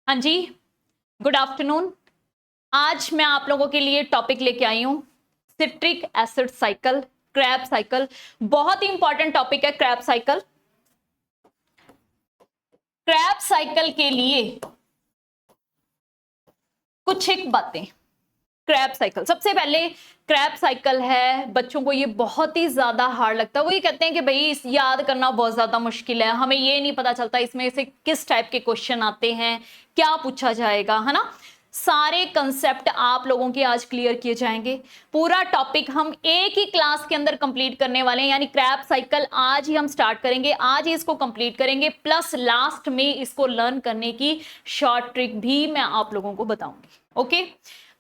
हाँ जी, good afternoon. आज मैं आप लोगों के लिए टॉपिक लेके आई हूं citric acid cycle, Krebs cycle. बहुत ही इंपॉर्टेंट टॉपिक है क्रैब साइकिल। क्रैब साइकिल के लिए कुछ एक बातें। क्रैब साइकिल, सबसे पहले क्रैब साइकिल है, बच्चों को ये बहुत ही ज्यादा हार्ड लगता है। वो ये कहते हैं कि भाई याद करना बहुत ज्यादा मुश्किल है, हमें ये नहीं पता चलता इसमें से किस टाइप के क्वेश्चन आते हैं, क्या पूछा जाएगा, है ना। सारे कंसेप्ट आप लोगों के आज क्लियर किए जाएंगे। पूरा टॉपिक हम एक ही क्लास के अंदर कंप्लीट करने वाले हैं, यानी क्रैब साइकिल आज ही हम स्टार्ट करेंगे, आज ही इसको कंप्लीट करेंगे, प्लस लास्ट में इसको लर्न करने की शॉर्ट ट्रिक भी मैं आप लोगों को बताऊंगी। ओके,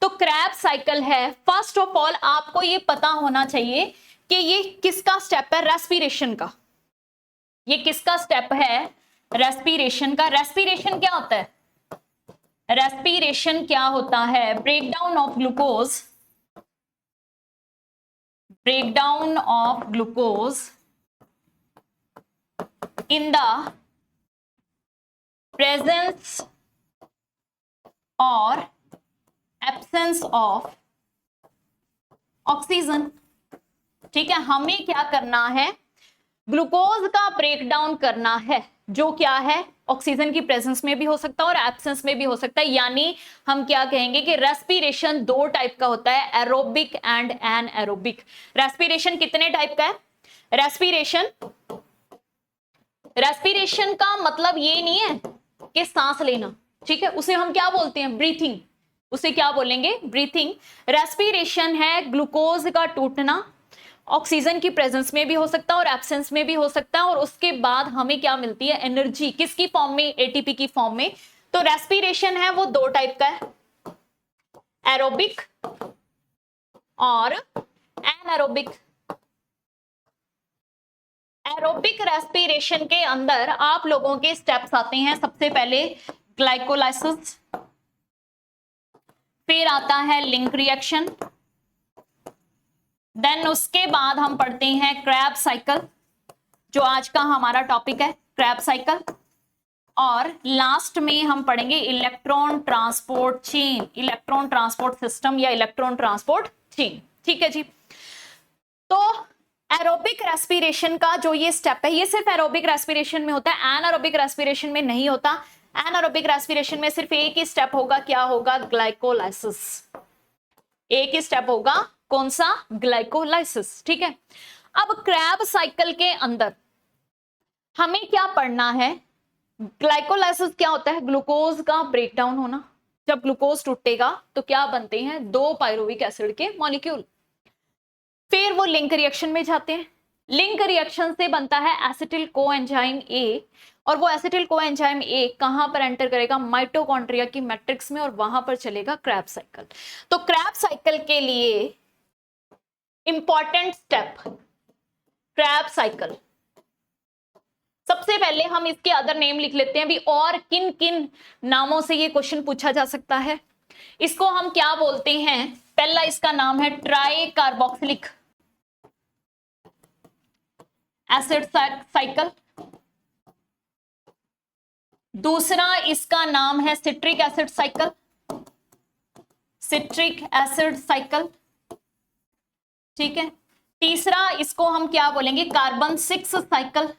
तो क्रैब साइकिल है। फर्स्ट ऑफ ऑल आपको ये पता होना चाहिए कि ये किसका स्टेप है, रेस्पिरेशन का। ये किसका स्टेप है, रेस्पिरेशन का। रेस्पिरेशन क्या होता है, रेस्पिरेशन क्या होता है, breakdown of glucose, breakdown of glucose in the presence और एब्सेंस ऑफ ऑक्सीजन। ठीक है, हमें क्या करना है, ग्लूकोज का ब्रेकडाउन करना है, जो क्या है ऑक्सीजन की प्रेजेंस में भी हो सकता है और एब्सेंस में भी हो सकता है। यानी हम क्या कहेंगे कि रेस्पिरेशन दो टाइप का होता है, एरोबिक एंड एनएरोबिक। रेस्पिरेशन कितने टाइप का है, रेस्पिरेशन का मतलब ये नहीं है कि सांस लेना, ठीक है, उसे हम क्या बोलते हैं, ब्रीथिंग। उसे क्या बोलेंगे, ब्रीथिंग। रेस्पिरेशन है ग्लूकोज का टूटना, ऑक्सीजन की प्रेजेंस में भी हो सकता है और एब्सेंस में भी हो सकता है, और उसके बाद हमें क्या मिलती है, एनर्जी, किसकी फॉर्म में, एटीपी की फॉर्म में। तो रेस्पिरेशन है वो दो टाइप का है, एरोबिक और एनएरोबिक। एरोबिक रेस्पिरेशन के अंदर आप लोगों के स्टेप्स आते हैं, सबसे पहले ग्लाइकोलाइसिस, फिर आता है लिंक रिएक्शन, देन उसके बाद हम पढ़ते हैं क्रैब साइकिल, जो आज का हमारा टॉपिक है क्रैब साइकिल, और लास्ट में हम पढ़ेंगे electron transport chain, electron transport system या इलेक्ट्रॉन ट्रांसपोर्ट चेन। ठीक है जी। तो एरोबिक रेस्पिरेशन का जो ये स्टेप है, ये सिर्फ एरोबिक रेस्पिरेशन में होता है, एनारोबिक रेस्पिरेशन में नहीं होता। एनारोबिक रेस्पिरेशन में सिर्फ एक ही स्टेप होगा, क्या होगा, ग्लाइकोलाइसिस। एक ही स्टेप होगा, कौन सा, ग्लाइकोलाइसिस। ठीक है, अब क्रैब साइकिल के अंदर हमें क्या पढ़ना है, ग्लाइकोलाइसिस क्या होता है, ग्लूकोज का ब्रेकडाउन होना। जब ग्लूकोज टूटेगा तो क्या बनते हैं, दो पायरुविक एसिड के मॉलिक्यूल, फिर वो लिंक रिएक्शन में जाते हैं। लिंक रिएक्शन से बनता है एसिटिल कोएंजाइम ए, और वो एसिटिल कोएंजाइम ए कहां पर एंटर करेगा, माइटोकॉन्ड्रिया की मैट्रिक्स में, और वहां पर चलेगा क्रैब साइकिल। तो क्रैब साइकिल के लिए इंपॉर्टेंट स्टेप, क्रैब साइकिल, सबसे पहले हम इसके अदर नेम लिख लेते हैं भी, और किन किन नामों से ये क्वेश्चन पूछा जा सकता है। इसको हम क्या बोलते हैं, पहला इसका नाम है ट्राई कार्बोक्सिलिक एसिड साइकिल, दूसरा इसका नाम है citric acid cycle, citric acid cycle. ठीक है, तीसरा इसको हम क्या बोलेंगे, कार्बन 6 साइकिल,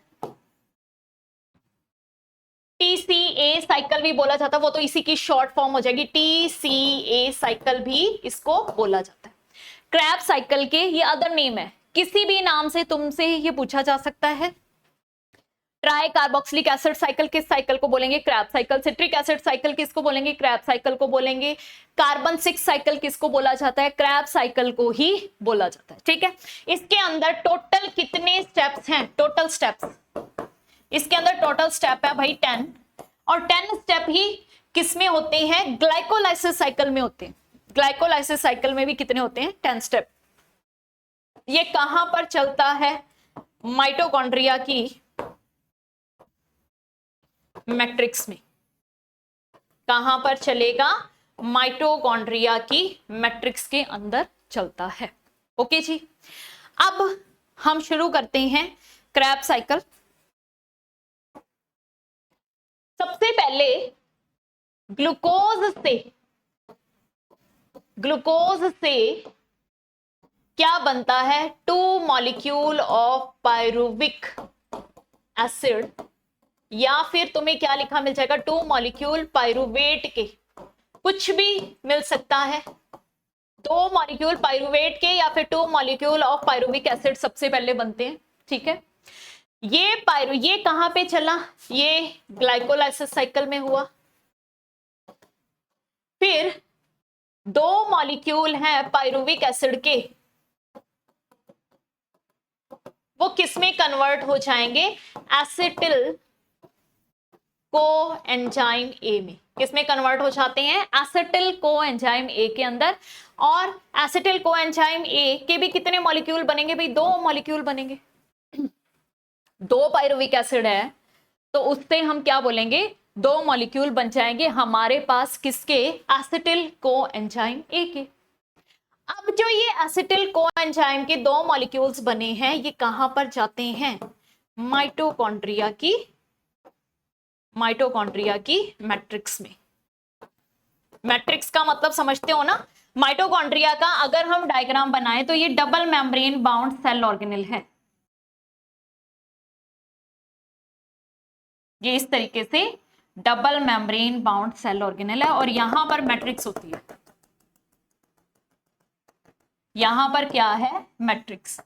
TCA साइकिल भी बोला जाता है, वो तो इसी की शॉर्ट फॉर्म हो जाएगी, TCA साइकिल भी इसको बोला जाता है। क्रैब साइकिल के ये अदर नेम है, किसी भी नाम से तुमसे ये पूछा जा सकता है। ट्राई कार्बोक्सिलिक एसिड साइकिल किस साइकिल को बोलेंगे, Krebs cycle. Citric acid cycle किसको बोलेंगे, क्रैब साइकिल को बोलेंगे। कार्बन 6 साइकिल किसको बोला जाता है, क्रैब साइकिल को ही बोला जाता है। ठीक है, इसके अंदर टोटल कितने स्टेप्स हैं, टोटल स्टेप्स इसके अंदर टोटल स्टेप है भाई 10, और 10 स्टेप ही किसमें होते हैं, ग्लाइकोलाइसिस साइकिल में होते हैं। ग्लाइकोलाइसिस साइकिल में भी कितने होते हैं, 10 स्टेप। ये कहां पर चलता है, माइटोकॉन्ड्रिया की मैट्रिक्स में। कहां पर चलेगा, माइटोकॉन्ड्रिया की मैट्रिक्स के अंदर चलता है। ओके जी, अब हम शुरू करते हैं क्रैब साइकिल। सबसे पहले ग्लूकोज से क्या बनता है? 2 मॉलिक्यूल ऑफ पायरुविक एसिड, या फिर तुम्हें क्या लिखा मिल जाएगा? 2 मॉलिक्यूल पायरुवेट के, कुछ भी मिल सकता है। 2 मॉलिक्यूल पायरुवेट के या फिर 2 मॉलिक्यूल ऑफ पायरुविक एसिड सबसे पहले बनते हैं, ठीक है। ये कहां पे चला? ये ग्लाइकोलाइसिस साइकिल में हुआ। फिर 2 मॉलिक्यूल हैं पायरुविक एसिड के, वो किसमें कन्वर्ट हो जाएंगे? एसिटिल को एंजाइम ए में। किसमें कन्वर्ट हो जाते हैं? एसिटिल को एंजाइम ए के अंदर। और एसिटिल को एंजाइम ए के भी कितने मॉलिक्यूल बनेंगे भाई? 2 मॉलिक्यूल बनेंगे। 2 पायरुविक एसिड है तो उससे हम क्या बोलेंगे? 2 मॉलिक्यूल बन जाएंगे हमारे पास, किसके? एसिटिल को एंजाइम ए के। अब जो ये एसिटिल को एंजाइम के 2 मॉलिक्यूल्स बने हैं, ये कहां पर जाते हैं? माइटोकॉन्ड्रिया की मैट्रिक्स में। मैट्रिक्स का मतलब समझते हो ना? माइटोकॉन्ड्रिया का अगर हम डायग्राम बनाए तो ये double membrane bound cell organelle है। ये इस तरीके से double membrane bound cell organelle है, और यहां पर मैट्रिक्स होती है। यहां पर क्या है? मैट्रिक्स।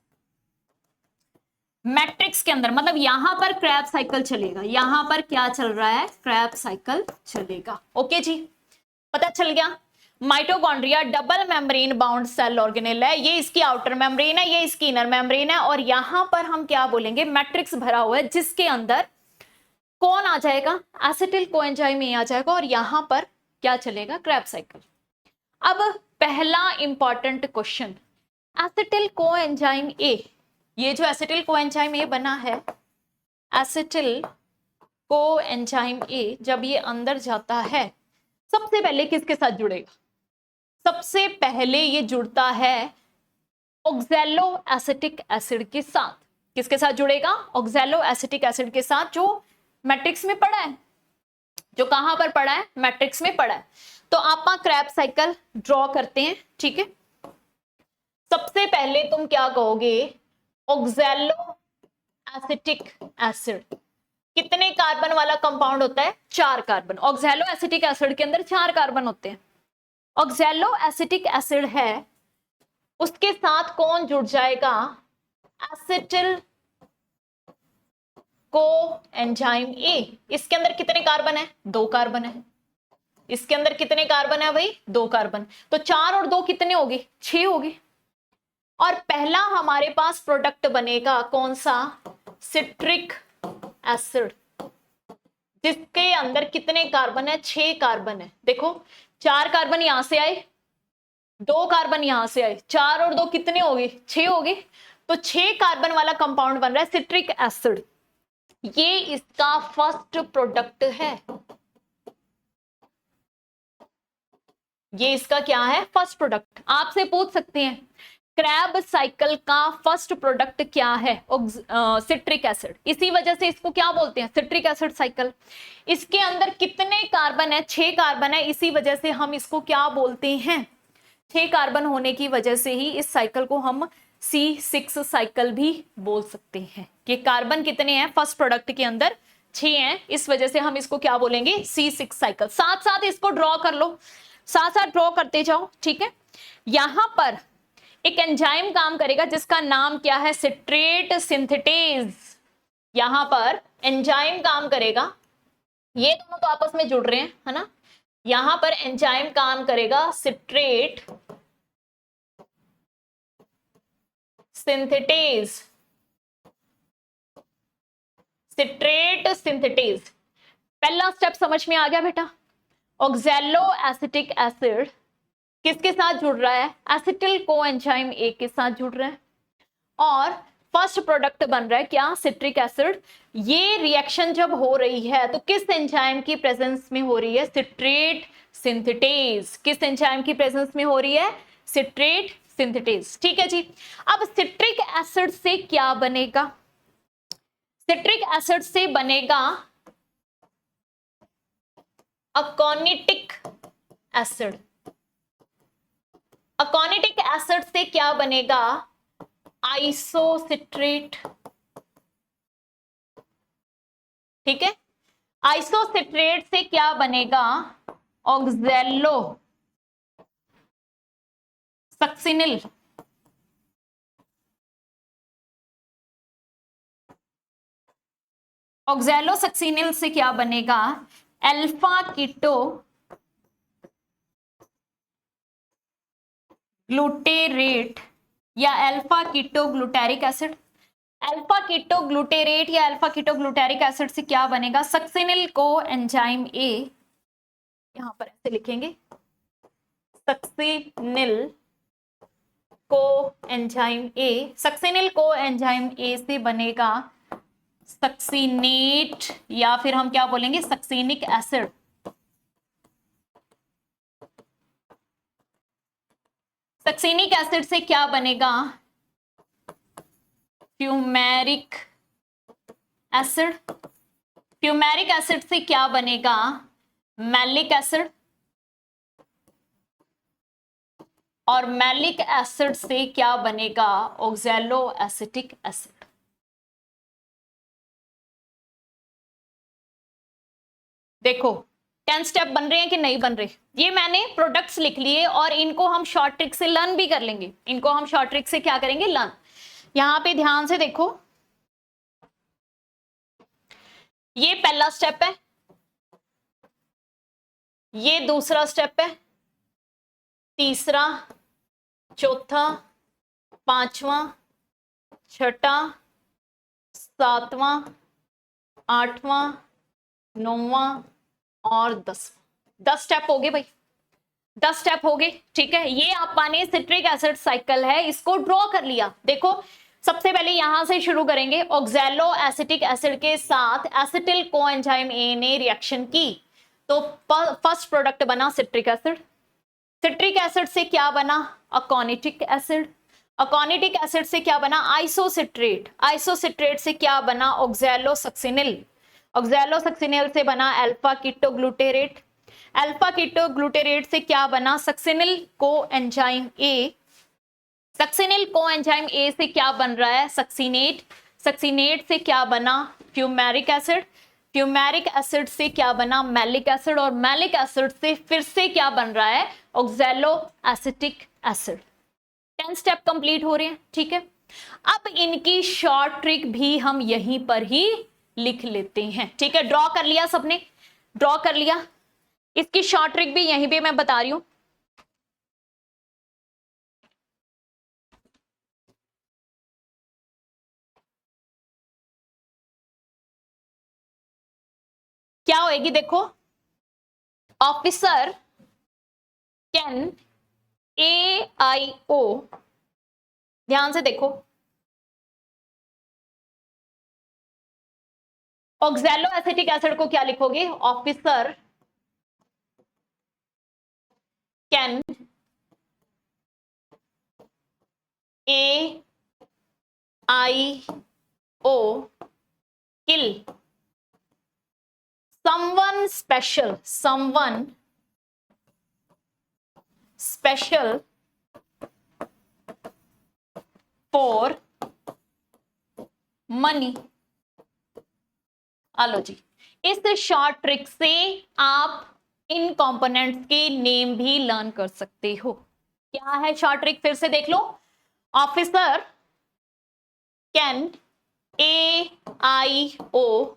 मैट्रिक्स के अंदर मतलब यहां पर क्रैब साइकिल चलेगा। यहां पर क्या चल रहा है? क्रैब साइकिल चलेगा। ओके जी, पता चल गया। Mitochondria double membrane bound cell organelle है। ये इसकी आउटर मेम्ब्रेन है, ये इसकी इनर मेम्ब्रेन है, और यहां पर हम क्या बोलेंगे? मैट्रिक्स भरा हुआ है, जिसके अंदर कौन आ जाएगा? एसिटिल कोएंजाइम ए आ जाएगा, और यहां पर क्या चलेगा? Krebs cycle. अब पहला important question, acetyl coenzyme A, ये जो एसिटिल कोएंजाइम ए बना है, एसिटिल कोएंजाइम ए जब ये अंदर जाता है, सबसे पहले किसके साथ जुड़ेगा? सबसे पहले ये जुड़ता है ऑक्सैलो एसिटिक एसिड के साथ। किसके साथ जुड़ेगा? ऑक्सैलो एसिटिक एसिड के साथ, जो मैट्रिक्स में पड़ा है। जो कहां पर पड़ा है? मैट्रिक्स में पड़ा है। तो आप क्रैब साइकिल ड्रॉ करते हैं, ठीक है। सबसे पहले तुम क्या कहोगे? ऑक्सैलो एसिटिक एसिड कितने कार्बन वाला कंपाउंड होता है? 4 कार्बन। ऑक्सैलो एसिटिक एसिड के अंदर 4 कार्बन होते हैं। ऑक्सैलो एसिटिक एसिड है, उसके साथ कौन जुड़ जाएगा? एसिटिल को एंजाइम ए। इसके अंदर कितने कार्बन है? 2 कार्बन है। इसके अंदर कितने कार्बन है भाई? 2 कार्बन। तो 4 और 2 कितने हो गए? 6 हो गए। और पहला हमारे पास प्रोडक्ट बनेगा कौन सा? सिट्रिक एसिड, जिसके अंदर कितने कार्बन है? 6 कार्बन है। देखो 4 कार्बन यहां से आए, 2 कार्बन यहां से आए, 4 और 2 कितने हो गए? 6 हो गए। तो 6 कार्बन वाला कंपाउंड बन रहा है सिट्रिक एसिड। ये इसका फर्स्ट प्रोडक्ट है। ये इसका क्या है? First product. आपसे पूछ सकते हैं क्रैब साइकिल का फर्स्ट प्रोडक्ट क्या है? Citric acid. इसी वजह से इसको क्या बोलते हैं? Citric acid cycle. इसके अंदर कितने कार्बन है? 6 कार्बन है। इसी वजह से हम इसको क्या बोलते हैं? 6 कार्बन होने की वजह से ही इस साइकिल को हम C6 साइकिल भी बोल सकते हैं। कि कार्बन कितने हैं फर्स्ट प्रोडक्ट के अंदर? 6 हैं। इस वजह से हम इसको क्या बोलेंगे? C6 cycle. साथ साथ इसको ड्रॉ कर लो, साथ साथ ड्रॉ करते जाओ, ठीक है। यहां पर एक एंजाइम काम करेगा जिसका नाम क्या है? Citrate synthetase. यहां पर एंजाइम काम करेगा। ये दोनों तो आपस में जुड़ रहे हैं, है ना। यहां पर एंजाइम काम करेगा सिट्रेट सिंथेटेज। Citrate synthetase. पहला स्टेप समझ में आ गया बेटा। ऑक्सैलो एसिटिक एसिड किसके साथ जुड़ रहा है? एसिटिल कोएंजाइम ए के साथ जुड़ रहा है, और फर्स्ट प्रोडक्ट बन रहा है क्या? Citric acid. ये रिएक्शन जब हो रही है तो किस एंजाइम की प्रेजेंस में हो रही है? Citrate synthetase. किस एंजाइम की प्रेजेंस में हो रही है? Citrate synthetase. ठीक है जी। अब सिट्रिक एसिड से क्या बनेगा? सिट्रिक एसिड से बनेगा अकोनिटिक एसिड। अकोनिटिक एसिड से क्या बनेगा? आइसोसिट्रेट। ठीक है, आइसोसिट्रेट से क्या बनेगा? Oxalo succinyl. ऑक्सैलो सक्सिनिल से क्या बनेगा? अल्फा कीटो ग्लूटेरेट या alpha keto glutaric acid. Alpha keto glutarate या अल्फा कीटो ग्लूटेरिक एसिड से क्या बनेगा? सक्सिनिल को एंजाइम ए, यहां पर ऐसे लिखेंगे, सक्सिनिल को एंजाइम ए, सक्सिनिल को एंजाइम ए से बनेगा सक्सीनेट, या फिर हम क्या बोलेंगे, सक्सीनिक एसिड। सक्सीनिक एसिड से क्या बनेगा? Fumaric acid. फ्यूमेरिक एसिड से क्या बनेगा? Malic acid. और मैलिक एसिड से क्या बनेगा? Oxalo acetic acid. देखो 10 स्टेप बन रहे हैं कि नहीं बन रहे? ये मैंने प्रोडक्ट्स लिख लिए और इनको हम शॉर्ट ट्रिक से लर्न भी कर लेंगे। इनको हम शॉर्ट ट्रिक से क्या करेंगे? लर्न। यहां पे ध्यान से देखो, ये पहला स्टेप है, ये दूसरा स्टेप है, तीसरा, चौथा, पांचवा, छठा, सातवां, आठवां, नौवां और 10 स्टेप हो गए भाई, 10 स्टेप हो गए। ठीक है, ये आपने सिट्रिक एसिड साइकिल है, इसको ड्रॉ कर लिया। देखो सबसे पहले यहां से शुरू करेंगे। ऑक्सैलो एसिटिक एसिड के साथ एसिटिल कोएंजाइम ए ने रिएक्शन की तो फर्स्ट प्रोडक्ट बना सिट्रिक एसिड। सिट्रिक एसिड से क्या बना? अकोनिटिक एसिड। अकोनिटिक एसिड से क्या बना? आइसोसिट्रेट। आइसोसिट्रेट से क्या बना? Oxalo succinyl. ऑक्सैलो सक्सिनिल से बना alpha keto glutarate. Alpha keto glutarate से क्या बना? सक्सिनिल को एंजाइम ए। सक्सिनिल को एंजाइम ए से क्या बन रहा है? सक्सिनेट। सक्सिनेट से क्या बना? Fumaric acid. फ्यूमेरिक एसिड से क्या बना? Malic acid. और मैलिक एसिड से फिर से क्या बन रहा है? Oxalo acetic acid. 10 step complete हो रहे हैं। ठीक है, अब इनकी शॉर्ट ट्रिक भी हम यहीं पर ही लिख लेते हैं। ठीक है, ड्रॉ कर लिया, सबने ड्रॉ कर लिया। इसकी शॉर्ट ट्रिक भी यहीं पे मैं बता रही हूं। क्या होएगी देखो, ऑफिसर कैन AIO, ध्यान से देखो, ऑक्सैलो एसिटिक एसिड को क्या लिखोगे? Officer can AIO kill someone special, someone special for money। आलो जी, इस शॉर्ट ट्रिक से आप इन कंपोनेंट्स के नेम भी लर्न कर सकते हो। क्या है शॉर्ट ट्रिक? फिर से देख लो। Officer can AIO,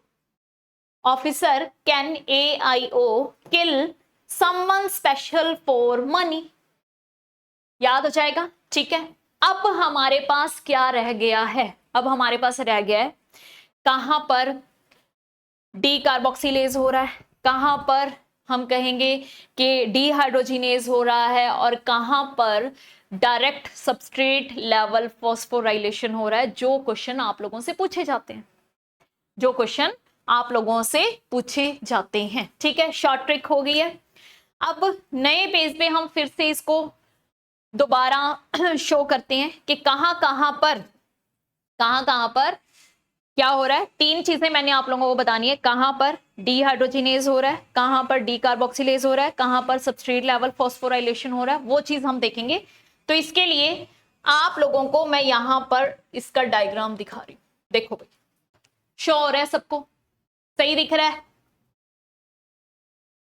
officer can AIO kill someone special for money. याद हो जाएगा। ठीक है, अब हमारे पास क्या रह गया है? अब हमारे पास रह गया है कहां पर डी कार्बोक्सिलेज हो रहा है, कहां पर हम कहेंगे कि डीहाइड्रोजिनेज हो रहा है, और कहां पर डायरेक्ट सबस्ट्रेट लेवल फॉस्फोराइलेशन हो रहा है, जो क्वेश्चन आप लोगों से पूछे जाते हैं, जो क्वेश्चन आप लोगों से पूछे जाते हैं। ठीक है, शॉर्ट ट्रिक हो गई है। अब नए पेज पे हम फिर से इसको दोबारा शो करते हैं कि कहां कहां पर क्या हो रहा है, तीन चीजें मैंने आप लोगों को बतानी है, कहां पर डीहाइड्रोजिनेज हो रहा है, कहां पर डीकार्बोक्सिलेज हो रहा है, कहां पर सबस्ट्रेट लेवल फॉस्फोराइलेशन हो रहा है, वो चीज हम देखेंगे। तो इसके लिए आप लोगों को मैं यहां पर इसका डायग्राम दिखा रही हूं, देखो भाई, शो हो रहा है सबको, सही दिख रहा है?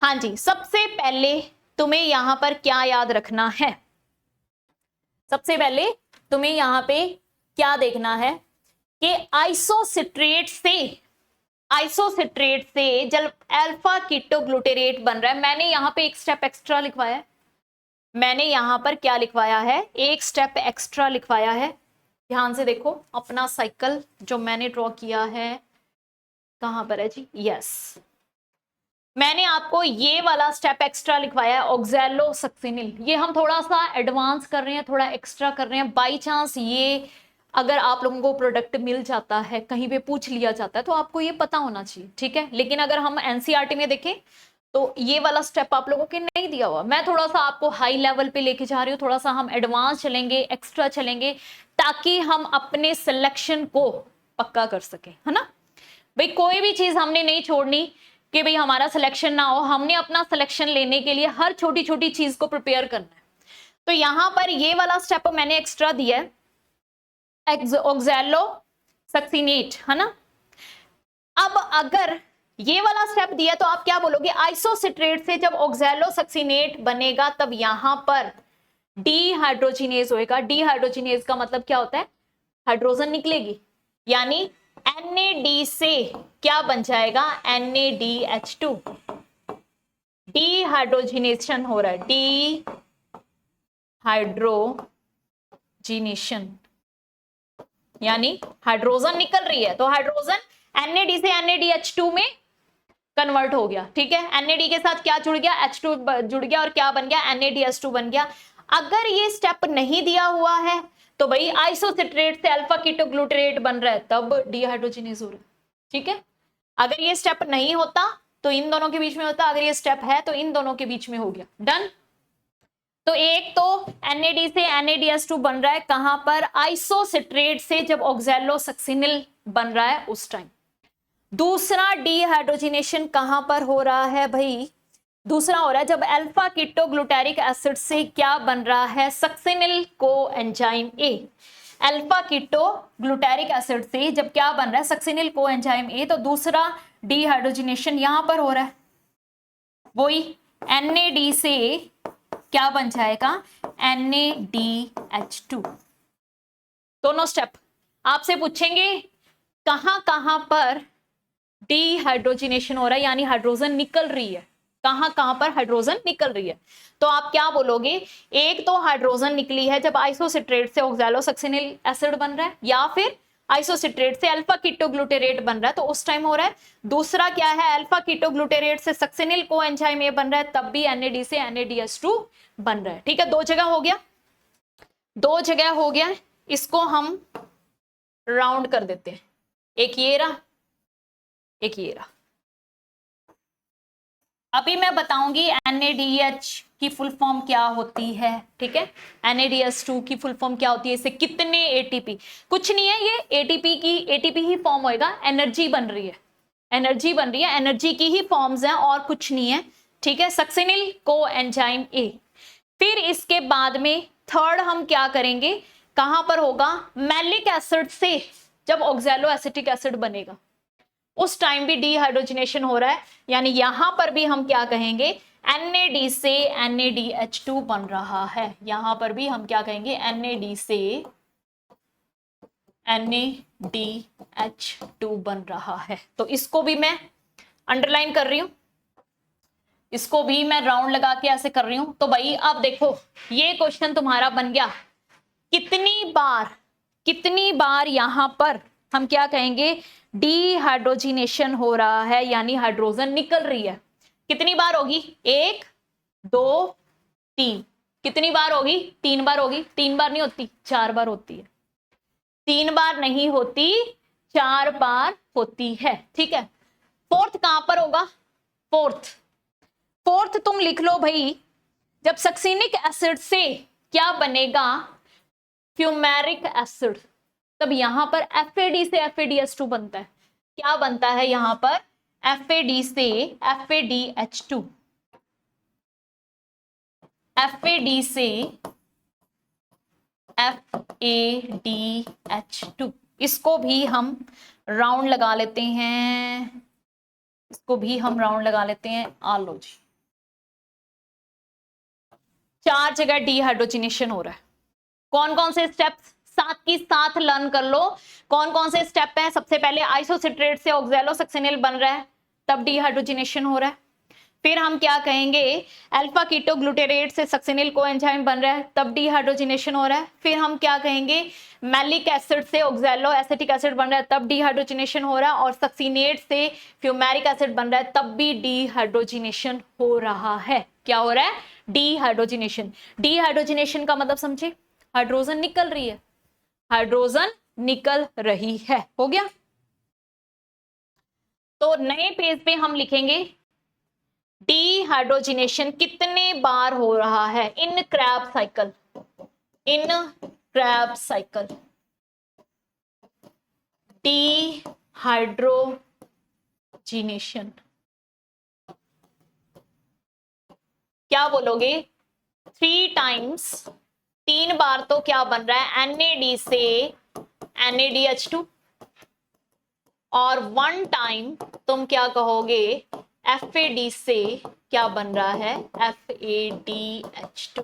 हाँ जी, सबसे पहले तुम्हें यहां पर क्या याद रखना है, सबसे पहले तुम्हें यहां पे क्या देखना है कि आइसोसिट्रेट से जब अल्फा कीटोग्लूटेरेट बन रहा है, मैंने यहां पे एक स्टेप एक्स्ट्रा लिखवाया है, मैंने यहां पर क्या लिखवाया है, एक स्टेप एक्स्ट्रा लिखवाया है। ध्यान से देखो अपना साइकिल जो मैंने ड्रॉ किया है, कहां पर है जी, यस, मैंने आपको ये वाला स्टेप एक्स्ट्रा लिखवाया है, ऑक्सैलोसक्सिनिल। ये हम थोड़ा सा एडवांस कर रहे हैं, थोड़ा एक्स्ट्रा कर रहे हैं, बाई चांस ये अगर आप लोगों को प्रोडक्ट मिल जाता है, कहीं पे पूछ लिया जाता है, तो आपको ये पता होना चाहिए, ठीक है। लेकिन अगर हम एनसीईआरटी में देखें तो ये वाला स्टेप आप लोगों के नहीं दिया हुआ, मैं थोड़ा सा आपको हाई लेवल पे लेके जा रही हूँ, थोड़ा सा हम एडवांस चलेंगे, एक्स्ट्रा चलेंगे, ताकि हम अपने सिलेक्शन को पक्का कर सके, है ना भाई। कोई भी चीज हमने नहीं छोड़नी कि भाई हमारा सिलेक्शन ना हो, हमने अपना सिलेक्शन लेने के लिए हर छोटी छोटी चीज को प्रिपेयर करना है। तो यहां पर ये वाला स्टेप मैंने एक्स्ट्रा दिया है, ऑक्सैलोसक्सिनेट, है ना। अब अगर ये वाला स्टेप दिया तो आप क्या बोलोगे, आइसोसिट्रेट से जब ऑक्सैलोसक्सिनेट बनेगा तब यहां पर डीहाइड्रोजिनेज होएगा। डीहाइड्रोजिनेज का मतलब क्या होता है, हाइड्रोजन निकलेगी, यानी NAD से क्या बन जाएगा, NADH2, डीहाइड्रोजिनेशन हो रहा है, डीहाइड्रोजिनेशन यानी हाइड्रोजन निकल रही है, तो हाइड्रोजन NAD से NADH2 में कन्वर्ट हो गया, ठीक है। NAD के साथ क्या जुड़ गया, H2 जुड़ गया और क्या बन गया, NADH2 बन गया। अगर ये स्टेप नहीं दिया हुआ है तो भाई आइसोसिट्रेट से अल्फा कीटोग्लूटेरेट बन रहा है, तब डीहाइड्रोजिनेज हो रहा है, ठीक है। अगर ये स्टेप नहीं होता तो इन दोनों के बीच में होता, अगर ये स्टेप है तो इन दोनों के बीच में हो गया, डन। तो एक तो NAD से NADH2 बन रहा है, कहां पर, आइसोसिट्रेट से जब ऑक्सैलोसक्सिनिल बन रहा है उस टाइम। दूसरा डीहाइड्रोजिनेशन कहां पर हो रहा है भाई, दूसरा हो रहा है जब अल्फा कीटोग्लूटारिक एसिड से क्या बन रहा है, सक्सिनिल कोएंजाइम ए। अल्फा कीटोग्लूटारिक एसिड से जब क्या बन रहा है, सक्सिनिल कोएंजाइम ए, तो दूसरा डीहाइड्रोजिनेशन यहां पर हो रहा है, वही NAD से क्या बन जाएगा, NADH2। दोनों स्टेप आपसे पूछेंगे कहां कहां पर डीहाइड्रोजिनेशन हो रहा है, यानी हाइड्रोजन निकल रही है, कहां कहां पर हाइड्रोजन निकल रही है। तो आप क्या बोलोगे, एक तो हाइड्रोजन निकली है जब आइसोसिट्रेट से ऑक्सैलोसक्सिनिल एसिड बन रहा है, या फिर आइसोसिट्रेट से अल्फा कीटोग्लूटेरेट बन रहा है, तो उस टाइम हो रहा है। दूसरा क्या है, अल्फा कीटोग्लूटेरेट से सक्सिनिल कोएंजाइम ए बन रहा है, तब भी NAD से NADH2 बन रहा है, ठीक है। दो जगह हो गया, दो जगह हो गया, इसको हम राउंड कर देते हैं, एक ये रहा, एक ये रहा। अभी मैं बताऊंगी NADH की फुल फॉर्म क्या होती है, ठीक है। NADH2 की फुल फॉर्म क्या होती है, इससे कितने ATP, कुछ नहीं है, ये ATP ही फॉर्म होएगा, एनर्जी बन रही है, एनर्जी बन रही है, एनर्जी की ही फॉर्म्स हैं और कुछ नहीं है, ठीक है। सक्सिनिल कोएंजाइम ए। फिर इसके बाद में थर्ड हम क्या करेंगे, कहां पर होगा, मैलिक एसिड से जब ऑक्सैलो एसिटिक एसिड बनेगा उस टाइम भी डीहाइड्रोजिनेशन हो रहा है, यानी यहां पर भी हम क्या कहेंगे, NAD से NADH2 बन रहा है, यहां पर भी हम क्या कहेंगे, NAD से NADH2 बन रहा है। तो इसको भी मैं अंडरलाइन कर रही हूं, इसको भी मैं राउंड लगा के ऐसे कर रही हूं। तो भाई अब देखो ये क्वेश्चन तुम्हारा बन गया, कितनी बार यहां पर हम क्या कहेंगे, डीहाइड्रोजिनेशन हो रहा है, यानी हाइड्रोजन निकल रही है। कितनी बार होगी, 1 2 3, कितनी बार होगी, 3 बार होगी। 3 बार नहीं होती, 4 बार होती है, 3 बार नहीं होती, 4 बार होती है, ठीक है। फोर्थ कहां पर होगा, फोर्थ तुम लिख लो भाई, जब सक्सिनिक एसिड से क्या बनेगा, फ्यूमेरिक एसिड, तब यहां पर FAD से FADH2 बनता है। क्या बनता है यहां पर? FAD से FADH2, FAD से FADH2। इसको भी हम राउंड लगा लेते हैं, इसको भी हम राउंड लगा लेते हैं। आ लो जी, 4 जगह डिहाइड्रोजिनेशन हो रहा है। कौन कौन से स्टेप्स साथ की साथ लर्न कर लो। कौन कौन से स्टेप हैं? सबसे पहले आइसोसिट्रेट से ऑक्सैलोसक्सिनिल बन रहा है, तब डिहाइड्रोजिनेशन हो रहा है। फिर हम क्या कहेंगे? अल्फा कीटो ग्लूटेरेट से सक्सिनिल कोएंजाइम बन रहा है, तब डिहाइड्रोजिनेशन हो रहा है। फिर हम क्या कहेंगे? मैलिक एसिड से ऑक्सैलो एसिटिक एसिड बन रहा है, तब डिहाइड्रोजिनेशन हो रहा है। और सक्सिनेट से फ्यूमेरिक एसिड बन रहा है, तब भी डिहाइड्रोजिनेशन हो रहा है। क्या हो रहा है? डिहाइड्रोजिनेशन। डिहाइड्रोजिनेशन का मतलब समझे? हाइड्रोजन निकल रही है, हाइड्रोजन निकल रही है। हो गया? तो नए पेज पे हम लिखेंगे डिहाइड्रोजिनेशन कितने बार हो रहा है इन क्रैब साइकिल, इन क्रैब साइकिल। डिहाइड्रोजिनेशन क्या बोलोगे? 3 टाइम्स, 3 बार तो क्या बन रहा है? NAD से NADH2। और 1 टाइम तुम क्या कहोगे? FAD से क्या बन रहा है? FADH2।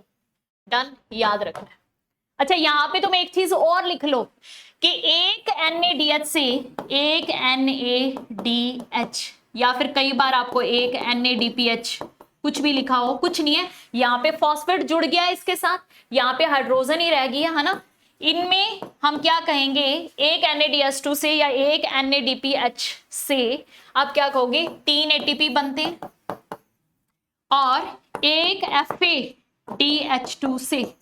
डन, याद रखना है। अच्छा, यहां पे तुम एक चीज और लिख लो कि एक NADH से एक NADH, या फिर कई बार आपको एक NADPH, कुछ भी लिखा हो, कुछ नहीं है। यहाँ पे फॉस्फेट जुड़ गया है इसके साथ, यहाँ पे हाइड्रोजन ही रह गया है ना। इनमें हम क्या कहेंगे? एक NADH2 से या एक NADPH से आप क्या कहोगे? 3 ATP बनते हैं, और एक FADH2 से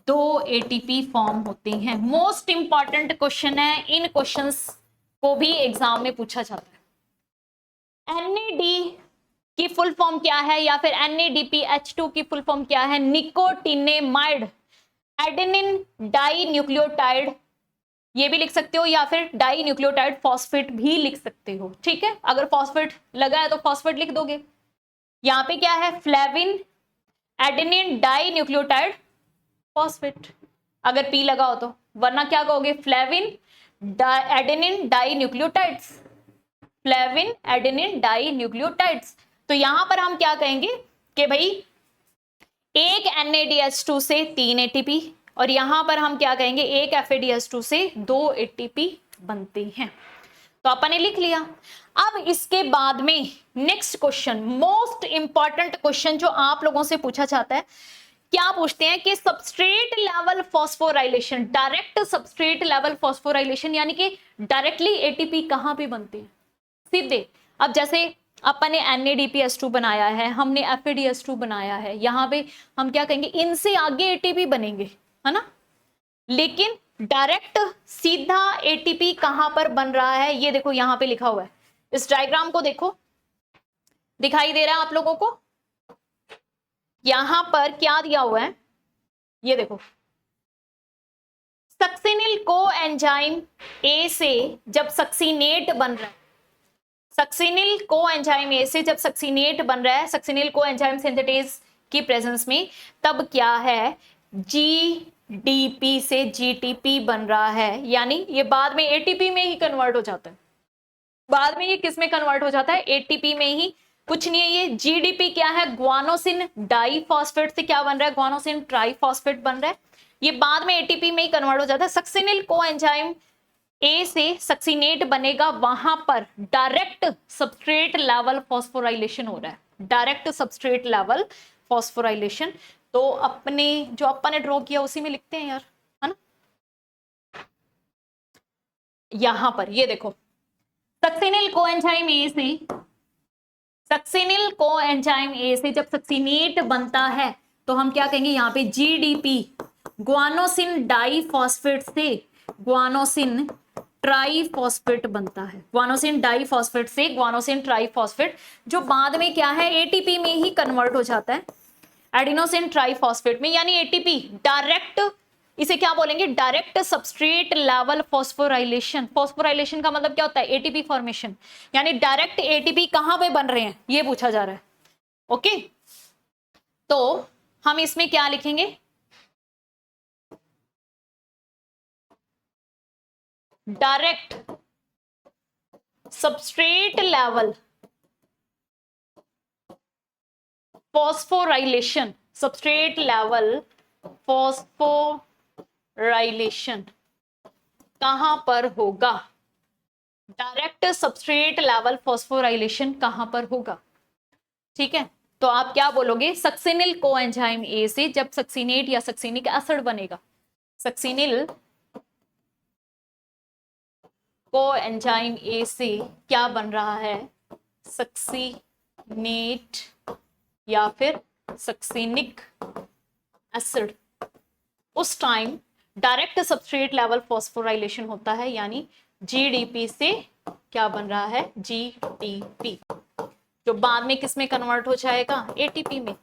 2 ATP फॉर्म होते हैं। मोस्ट इंपॉर्टेंट क्वेश्चन है, इन क्वेश्चंस को भी एग्जाम में पूछा जाता है। NAD की फुल फॉर्म क्या है, या फिर NADPH2 की फुल फॉर्म क्या है? निकोटिनेमाइड एडेनिन डाई न्यूक्लियोटाइड, ये भी लिख सकते हो, या फिर डाई न्यूक्लियोटाइड फॉस्फेट भी लिख सकते हो। ठीक है, अगर फॉस्फेट लगा है तो फॉस्फेट लिख दोगे। यहां पे क्या है? Flavin adenine dinucleotide phosphate, अगर पी लगा हो तो, वरना क्या कहोगे? Flavin adenine dinucleotides, flavin adenine dinucleotides. तो यहां पर हम क्या कहेंगे कि भाई एक NADH2 से 3 ATP, और यहां पर हम क्या कहेंगे? एक FADH2 से 2 ATP बनते हैं। तो अपन ने लिख लिया। अब इसके बाद में next question, most important question जो आप लोगों से पूछा जाता है, क्या पूछते हैं कि substrate level phosphorylation, direct substrate level phosphorylation, यानी कि डायरेक्टली ATP कहां पे बनते हैं? सीधे। अब जैसे अपन ने NADPH2 बनाया है, हमने FADH2 बनाया है, यहां पे हम क्या कहेंगे? इनसे आगे ATP बनेंगे, है ना। लेकिन डायरेक्ट सीधा ATP कहां पर बन रहा है? ये देखो यहां पे लिखा हुआ है, इस डायग्राम को देखो, दिखाई दे रहा है आप लोगों को? यहां पर क्या दिया हुआ है, ये देखो, सक्सिनिल को एंजाइम A से जब सक्सिनेट बन रहा है, सक्सिनिल को एंजाइम A से जब सक्सिनेट बन रहा है, सक्सिनिल को एंजाइम सिंथेटेज की प्रेजेंस में, तब क्या है? GDP से GTP बन रहा है, यानी ये बाद में ATP में ही कन्वर्ट हो जाता है। बाद में ये किस में कन्वर्ट हो जाता है? ATP में ही। कुछ नहीं है ये। GDP क्या है? ग्वानोसिन डाइफॉस्फेट से क्या बन रहा है? ग्वानोसिन ट्राइफॉस्फेट बन रहा है। ये बाद में ATP में ही कन्वर्ट हो जाता है। सक्सिनिल को एंजाइम A से सक्सिनेट बनेगा, वहां पर डायरेक्ट सबस्ट्रेट लेवल फॉस्फोराइलेशन हो रहा है, डायरेक्ट सबस्ट्रेट लेवल फॉस्फोराइलेशन। तो अपने जो अपन ने ड्रॉ किया उसी में लिखते हैं यार, है ना। यहां पर ये देखो, सक्सिनिल कोएंजाइम A से, सक्सिनिल कोएंजाइम A से जब सक्सिनेट बनता है तो हम क्या कहेंगे? यहाँ पे GDP ग्वानोसिन डाइफॉस्फेट से ग्वानोसिन ट्राइफॉस्फेट बनता है, ग्वानोसिन डाइफॉस्फेट से ग्वानोसिन ट्राइफॉस्फेट, जो बाद में क्या है? ATP में ही कन्वर्ट हो जाता है, एडिनोसिन ट्राइफॉस्फेट में। यानी ATP डायरेक्ट इसे क्या बोलेंगे, direct substrate level phosphorylation. Phosphorylation का मतलब क्या होता है, एटीपी फॉर्मेशन, यानी डायरेक्ट एटीपी कहां पे बन रहे हैं ये पूछा जा रहा है। ओके, तो हम इसमें क्या लिखेंगे, direct substrate level phosphorylation, substrate level phosphorylation कहां पर होगा, डायरेक्ट सबस्ट्रेट लेवल फॉस्फोराइलेशन कहां पर होगा। ठीक है, तो आप क्या बोलोगे, सक्सिनिल कोएंजाइम ए से जब सक्सिनेट या सक्सिनिक एसिड बनेगा, सक्सिनिल कोएंजाइम ए से क्या बन रहा है, सक्सिनेट या फिर सक्सिनिक एसिड, उस time direct substrate level phosphorylation होता है, यानी जीडीपी से क्या बन रहा है, जीटीपी, जो बाद में किस में कन्वर्ट हो जाएगा, एटीपी में,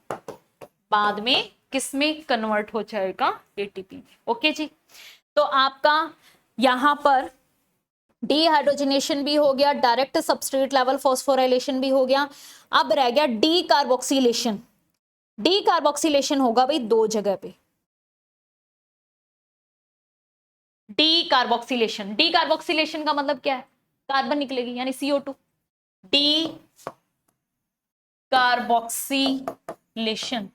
बाद में किस में कन्वर्ट हो जाएगा, एटीपी में। ओके जी, तो आपका यहां पर डीहाइड्रोजनेशन भी हो गया, डायरेक्ट सबस्ट्रेट लेवल फॉस्फोराइलेशन भी हो गया, अब रह गया डी कार्बोक्सिलेशन। डी कार्बोक्सिलेशन होगा भाई दो जगह पे, डी कार्बोक्सिलेशन। डी कार्बोक्सिलेशन का मतलब क्या है, कार्बन निकलेगी यानी CO2। D carboxylation,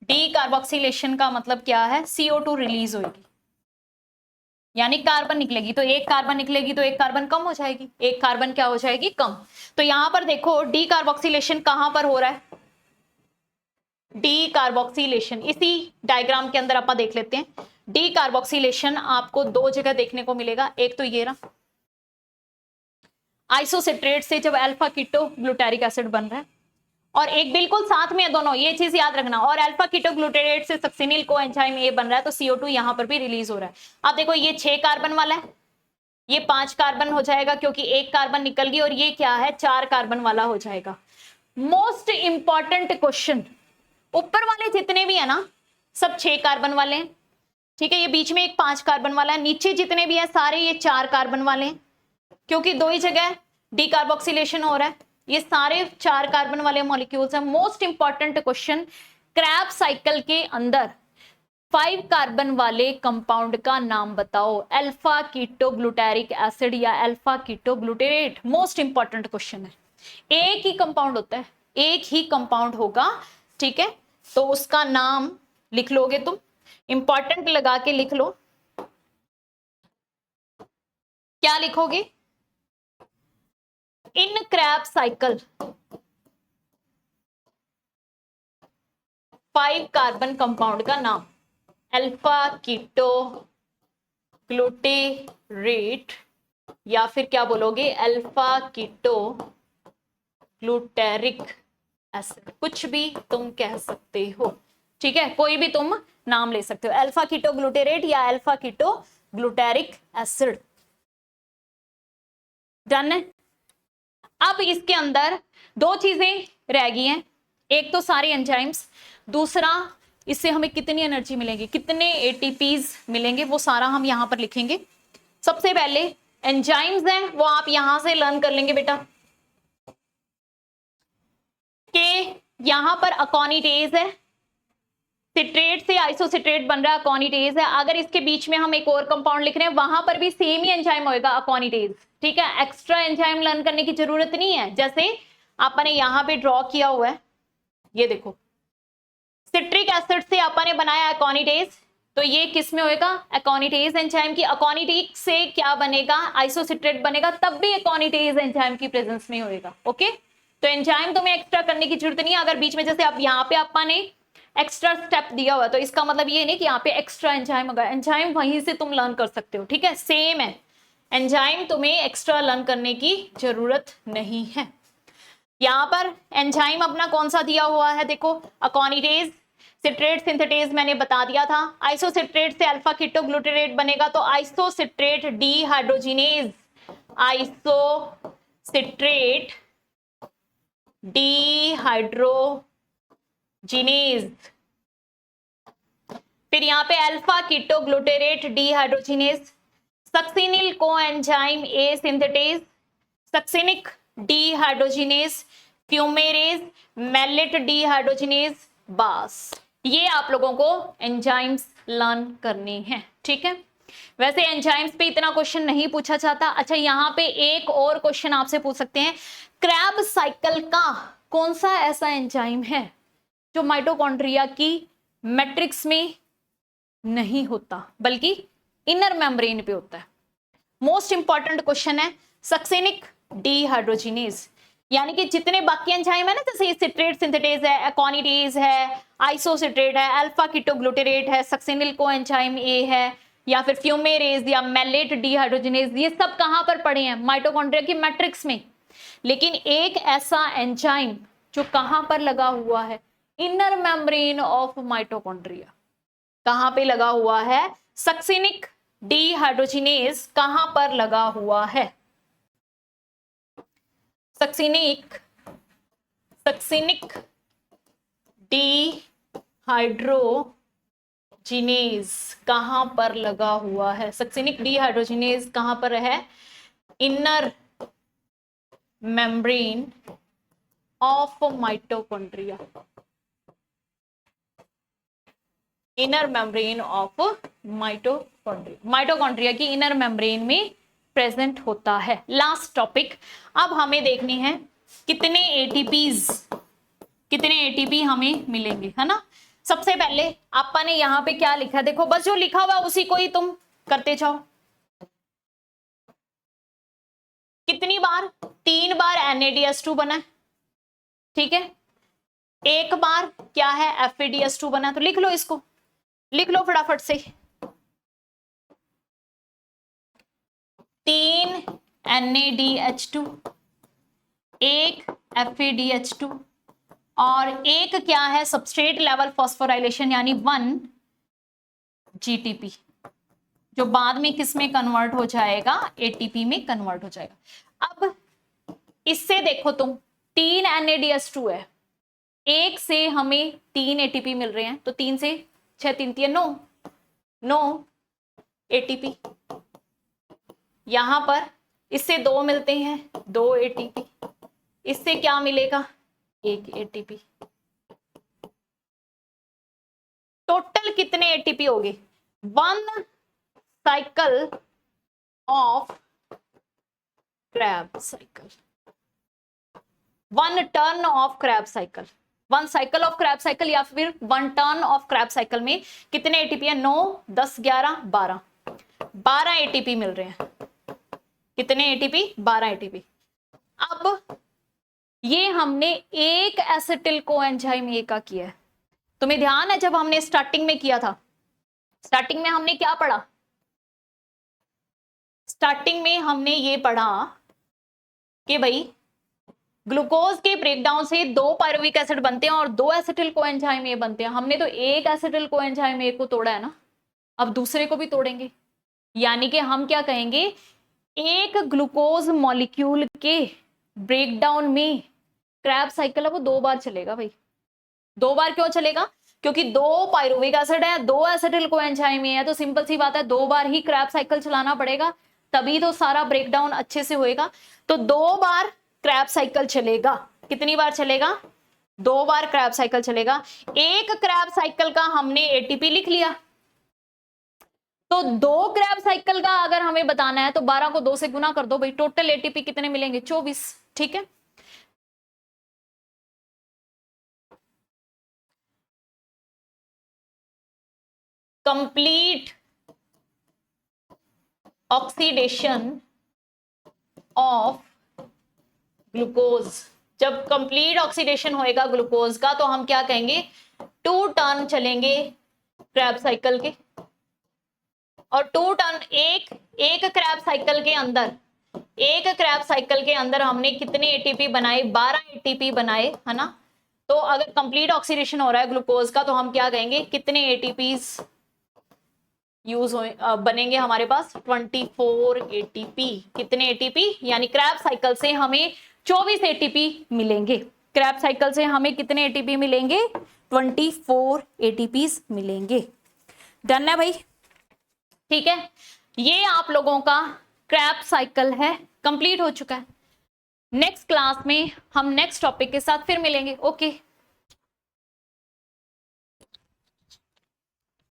D carboxylation का मतलब क्या है, CO2 रिलीज होगी, यानी कार्बन निकलेगी, तो एक कार्बन निकलेगी तो एक कार्बन कम हो जाएगी, एक कार्बन क्या हो जाएगी, कम। तो यहां पर देखो डी कार्बोक्सिलेशन कहां पर हो रहा है, डी कार्बोक्सिलेशन इसी डायग्राम के अंदर आप देख लेते हैं। डी कार्बोक्सिलेशन आपको दो जगह देखने को मिलेगा, एक तो ये रहा, आइसोसिट्रेट से जब अल्फा कीटो ग्लूटारिक एसिड बन रहा है, और एक बिल्कुल साथ में है दोनों, ये चीज याद रखना, और अल्फा कीटो ग्लूटारेट से सक्सिनिल कोएंजाइम ए बन रहा है, तो CO2 यहां पर भी रिलीज हो रहा है। अब देखो ये 6 कार्बन वाला है, ये 5 कार्बन हो जाएगा क्योंकि एक कार्बन निकल गई, और ये क्या है, 4 कार्बन वाला हो जाएगा। मोस्ट इंपॉर्टेंट क्वेश्चन, ऊपर वाले जितने भी है ना सब 6 कार्बन वाले हैं, ठीक है, ये बीच में एक 5 कार्बन वाला है, नीचे जितने भी है सारे ये 4 कार्बन वाले हैं, क्योंकि दो ही जगह डीकार्बोक्सिलेशन हो रहा है, ये सारे 4 कार्बन वाले मॉलिक्यूल्स हैं। Most important question, Krebs cycle के अंदर 5 कार्बन वाले कंपाउंड का नाम बताओ, अल्फा कीटो ग्लूटारिक एसिड या alpha keto glutarate, most important question है। एक ही कंपाउंड होता है, एक ही कंपाउंड होगा, ठीक है, तो उसका नाम लिख लोगे तुम, इंपॉर्टेंट लगा के लिख लो, क्या लिखोगे, इन क्रैब साइकिल 5 कार्बन कंपाउंड का नाम, अल्फा कीटो ग्लूटारेट या फिर क्या बोलोगे, अल्फा कीटो ग्लूटारिक एसिड, कुछ भी तुम कह सकते हो, ठीक है, कोई भी तुम नाम ले सकते हो, अल्फा कीटो ग्लूटारेट या alpha keto glutaric acid. Done है। अब इसके अंदर दो चीजें रह गई हैं, एक तो सारे एंजाइम्स, दूसरा इससे हमें कितनी एनर्जी मिलेगी, कितने एटीपीज मिलेंगे, वो सारा हम यहां पर लिखेंगे। सबसे पहले एंजाइम्स हैं वो आप यहां से लर्न कर लेंगे बेटा, कि यहां पर अकॉनिडेज है, सिट्रेट से आइसोसिट्रेट बन रहा है, अकॉनिडेज है। अगर इसके बीच में हम एक और कंपाउंड लिख रहे हैं वहां पर भी सेम ही एंजाइम होएगा, अकॉनिडेज, ठीक है, एक्स्ट्रा एंजाइम लर्न करने की जरूरत नहीं है। जैसे आपने यहां पे ड्रॉ किया हुआ है, ये देखो, सिट्रिक एसिड से आपने बनाया अकॉनिडेज, तो ये किस में होएगा, अकॉनिडेज एंजाइम की, अकॉनिडेज से क्या बनेगा, आइसोसिट्रेट बनेगा, तब भी अकॉनिडेज एंजाइम की प्रेजेंस में होएगा। ओके, तो एंजाइम तुम्हें एक्स्ट्रा करने की जरूरत नहीं है। अगर बीच में जैसे आप यहाँ पे आपने एक्स्ट्रा स्टेप दिया हुआ, तो इसका मतलब ये नहीं कि यहाँ पे एक्स्ट्रा एंजाइम होगा, एंजाइम वहीं से तुम लर्न कर सकते हो, ठीक है, सेम है, एंजाइम तुम्हें एक्स्ट्रा लर्न करने की जरूरत नहीं है। यहां पर एंजाइम अपना कौन सा दिया हुआ है, देखो, अकॉनिडेज, सिट्रेट सिंथेटेज मैंने बता दिया था, आइसोसिट्रेट से अल्फा कीटो ग्लूटारेट बनेगा, तो आइसोसिट्रेट डीहाइड्रोजिनेज, आइसोसिट्रेट डीहाइड्रोजिनेज फिर यहाँ पे alpha keto glutarate dehydrogenase, succinyl coenzyme A synthetase, succinic dehydrogenase, fumarase, malate dehydrogenase, बास। ये आप लोगों को एंजाइम्स लर्न करने हैं, ठीक है। वैसे एंजाइम्स पे इतना क्वेश्चन नहीं पूछा जाता। अच्छा, यहाँ पे एक और क्वेश्चन आपसे पूछ सकते हैं, क्रैब साइकिल का कौन सा ऐसा एंजाइम है जो माइटोकॉन्ड्रिया की मैट्रिक्स में नहीं होता बल्कि इनर मेम्ब्रेन पे होता है? मोस्ट इंपॉर्टेंट क्वेश्चन है। सक्सेनिक डीहाइड्रोजिनेज, यानी कि जितने बाकी एंजाइम है ना, जैसे सिट्रेट सिंथेटेज है, एकोनिडेज है, आइसोसिट्रेट है, अल्फा कीटोग्लूटेरेट है, सक्सेनिल कोएंजाइम ए है, या फिर फ्यूमेरेज या मैलेट डीहाइड्रोजिनेज, ये सब कहां पर पड़े हैं? माइटोकॉन्ड्रिया की मैट्रिक्स में। लेकिन एक ऐसा एंजाइम जो कहां पर लगा हुआ है? Inner membrane of mitochondria. कहां पे लगा हुआ है? सक्सेनिक डीहाइड्रोजिनेज कहां पर लगा हुआ है? सक्सेनिक डीहाइड्रोजिनेज कहां पर लगा हुआ है? सक्सेनिक डीहाइड्रोजिनेज कहां पर है? Inner membrane of mitochondria. Inner membrane of mitochondria, mitochondria की इनर मेम्ब्रेन में प्रेजेंट होता है। लास्ट टॉपिक, अब हमें देखनी है कितने एटीपी हमें मिलेंगे, है ना। सबसे पहले आपा ने यहां पे क्या लिखा है? देखो, बस जो लिखा हुआ उसी को ही तुम करते जाओ। कितनी बार? 3 बार NADH2 बना, ठीक है। एक बार क्या है? FADH2 बना। तो लिख लो, इसको लिख लो फटाफट से। 3 NADH2, 1 FADH2 और एक क्या है? सबस्ट्रेट लेवल फॉस्फोराइलेशन, यानी 1 GTP, जो बाद में किस में कन्वर्ट हो जाएगा? ATP में कन्वर्ट हो जाएगा। अब इससे देखो तुम, 3 NADH2 है, एक से हमें 3 ATP मिल रहे हैं, तो 3 से 6, 3 3 9 ATP। यहां पर इससे 2 मिलते हैं, 2 ATP। इससे क्या मिलेगा? 1 ATP। टोटल कितने ATP हो गए? 1 cycle of Krebs cycle, 1 turn off Krebs cycle. 1 cycle of Krebs cycle या फिर 1 टर्न ऑफ क्रैब साइकिल में कितने ATP है? 9 10 11 12 ATP मिल रहे हैं। कितने ATP? 12 ATP। अब ये हमने एक एसिटिल कोएंजाइम ए का किया है। तुम्हें ध्यान है जब हमने स्टार्टिंग में किया था, स्टार्टिंग में हमने क्या पढ़ा? स्टार्टिंग में हमने ये पढ़ा कि भाई ग्लूकोज के ब्रेकडाउन से 2 पायरुविक एसिड बनते हैं और 2 एसिटिल कोएंजाइम ए बनते हैं। हमने तो एक एसिटिल कोएंजाइम ए को तोड़ा है ना, अब दूसरे को भी तोड़ेंगे। यानी कि हम क्या कहेंगे? एक ग्लूकोज मॉलिक्यूल के ब्रेकडाउन में क्रैब साइकिल है वो 2 बार चलेगा भाई। 2 बार क्यों चलेगा? क्योंकि 2 पायरुविक एसिड है, 2 एसिटिल कोएंजाइम ए है, तो सिंपल सी बात है 2 बार ही क्रैब साइकिल चलाना पड़ेगा, तभी तो सारा ब्रेकडाउन अच्छे से होएगा। तो 2 बार क्रैब साइकिल चलेगा। कितनी बार चलेगा? 2 बार क्रैब साइकिल चलेगा। एक क्रैब साइकिल का हमने ATP लिख लिया, तो 2 क्रैब साइकिल का अगर हमें बताना है तो 12 को 2 से गुना कर दो भाई, टोटल ATP कितने मिलेंगे? 24, ठीक है। कंप्लीट ऑक्सीडेशन ऑफ ग्लूकोज, जब कंप्लीट ऑक्सीडेशन होएगा ग्लूकोज का तो हम क्या कहेंगे? 2 टर्न चलेंगे क्रैब साइकिल के। और 2 टर्न एक क्रैब साइकिल के अंदर, एक क्रैब साइकिल के अंदर हमने कितने ATP बनाए? 12 ATP बनाए, है ना। तो अगर कंप्लीट ऑक्सीडेशन हो रहा है ग्लूकोज का तो हम क्या कहेंगे? कितने ATPs यूज बनेंगे हमारे पास? 24 ATP। कितने ATP? यानी क्रैब साइकिल से हमें 24 ATP मिलेंगे। क्रैब साइकिल से हमें कितने ATP मिलेंगे? 24 ATPs मिलेंगे। डन है भाई, ठीक है। ये आप लोगों का क्रैब साइकिल है, कंप्लीट हो चुका है। नेक्स्ट क्लास में हम नेक्स्ट टॉपिक के साथ फिर मिलेंगे। ओके।